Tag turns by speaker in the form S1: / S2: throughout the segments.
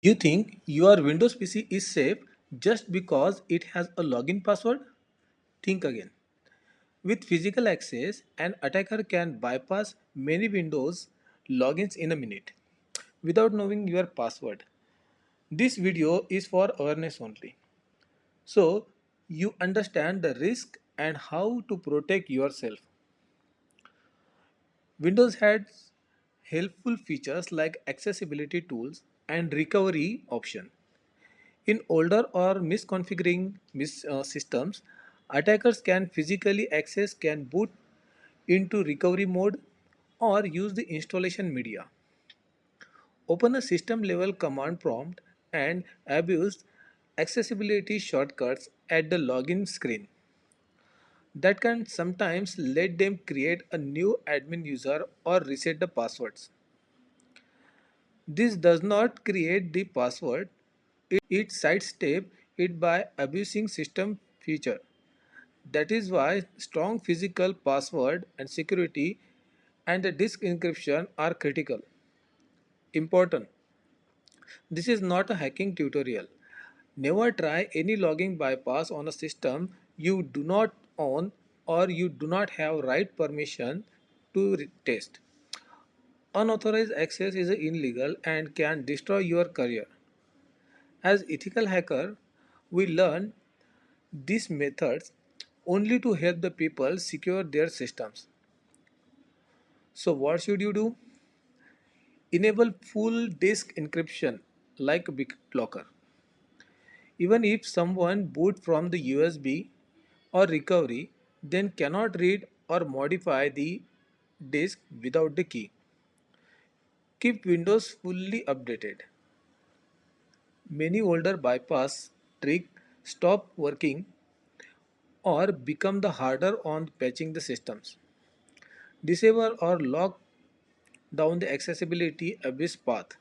S1: You think your Windows PC is safe just because it has a login password? Think again. With physical access, an attacker can bypass many Windows logins in a minute without knowing your password. This video is for awareness only. So, you understand the risk and how to protect yourself. Windows has helpful features like accessibility tools and recovery option. In older or misconfiguring systems, attackers can physically access, can boot into recovery mode, or use the installation media. Open a system level command prompt and abuse accessibility shortcuts at the login screen. That can sometimes let them create a new admin user or reset the passwords. This does not create the password, it sidesteps it by abusing system feature. That is why strong physical password and security and the disk encryption are critical. Important. This is not a hacking tutorial. Never try any logging bypass on a system you do not own or you do not have right permission to test. Unauthorized access is illegal and can destroy your career. As ethical hacker, we learn these methods only to help the people secure their systems. So what should you do? Enable full disk encryption like BitLocker. Even if someone boot from the USB or recovery, then cannot read or modify the disk without the key. Keep Windows fully updated. Many older bypass trick stop working or become the harder on patching the systems. Disable or lock down the accessibility abyss path.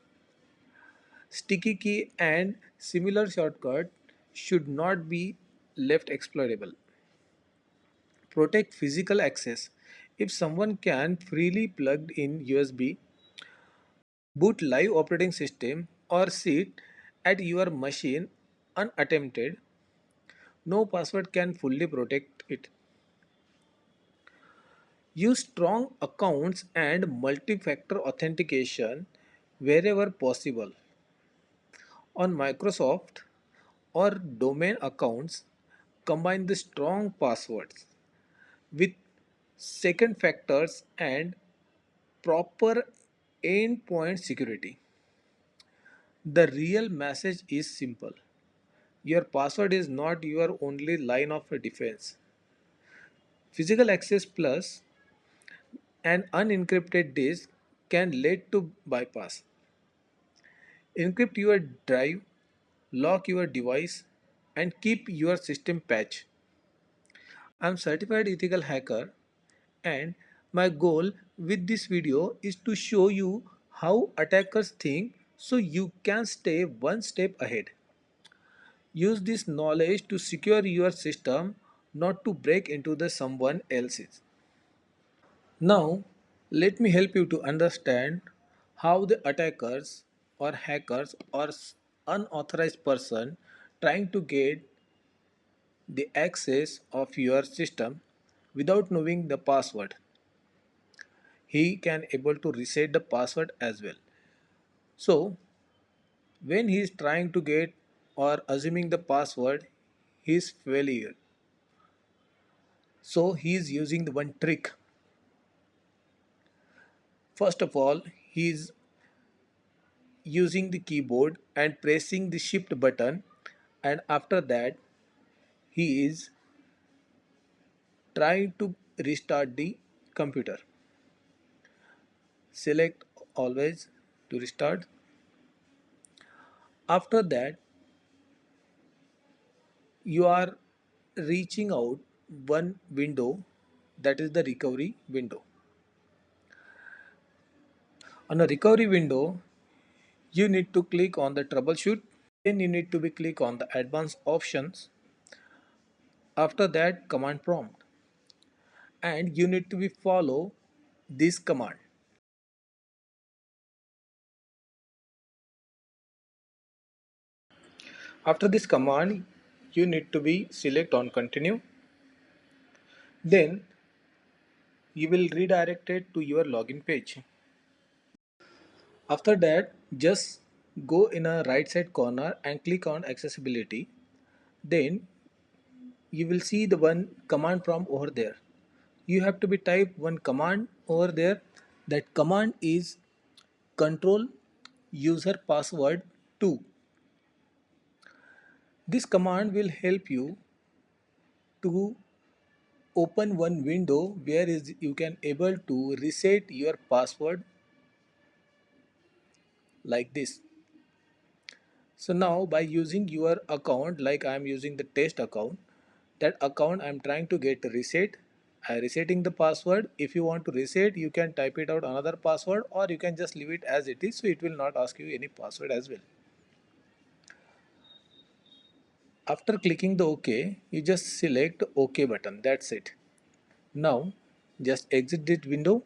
S1: Sticky key and similar shortcut should not be left exploitable. Protect physical access. If someone can freely plug in USB, boot live operating system or sit at your machine unattempted, no password can fully protect it. Use strong accounts and multi-factor authentication wherever possible. On Microsoft or domain accounts, combine the strong passwords with second factors and proper endpoint security. The real message is simple. Your password is not your only line of defense. Physical access plus an unencrypted disk can lead to bypass. Encrypt your drive, lock your device, and keep your system patched. I'm certified ethical hacker and my goal with this video is to show you how attackers think so you can stay one step ahead. Use this knowledge to secure your system, not to break into the someone else's. Now, let me help you to understand how the attackers or hackers or unauthorized person trying to get the access of your system without knowing the password. He can able to reset the password as well. So, when he is trying to get or assuming the password, he is failure. So, he is using the one trick. First of all, he is using the keyboard and pressing the shift button, and after that he is trying to restart the computer. Select always to restart. After that you are reaching out one window, that is the recovery window. On a recovery window you need to click on the troubleshoot, then you need to be click on the advanced options, after that command prompt, and you need to be follow this command. After this command, you need to be select on continue. Then you will redirect it to your login page. After that, just go in a right side corner and click on accessibility. Then you will see the one command prompt over there. You have to be type one command over there. That command is control user password 2. This command will help you to open one window where is you can able to reset your password like this. So now by using your account, like I am using the test account, that account I am trying to get reset. I resetting the password. If you want to reset, you can type it out another password, or you can just leave it as it is, so it will not ask you any password as well. After clicking the OK, you just select OK button. That's it. Now just exit this window.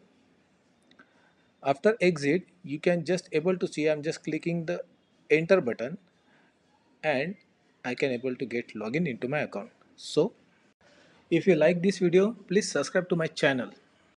S1: After exit, you can just able to see I'm just clicking the enter button, and I can able to get login into my account. So if you like this video, please subscribe to my channel.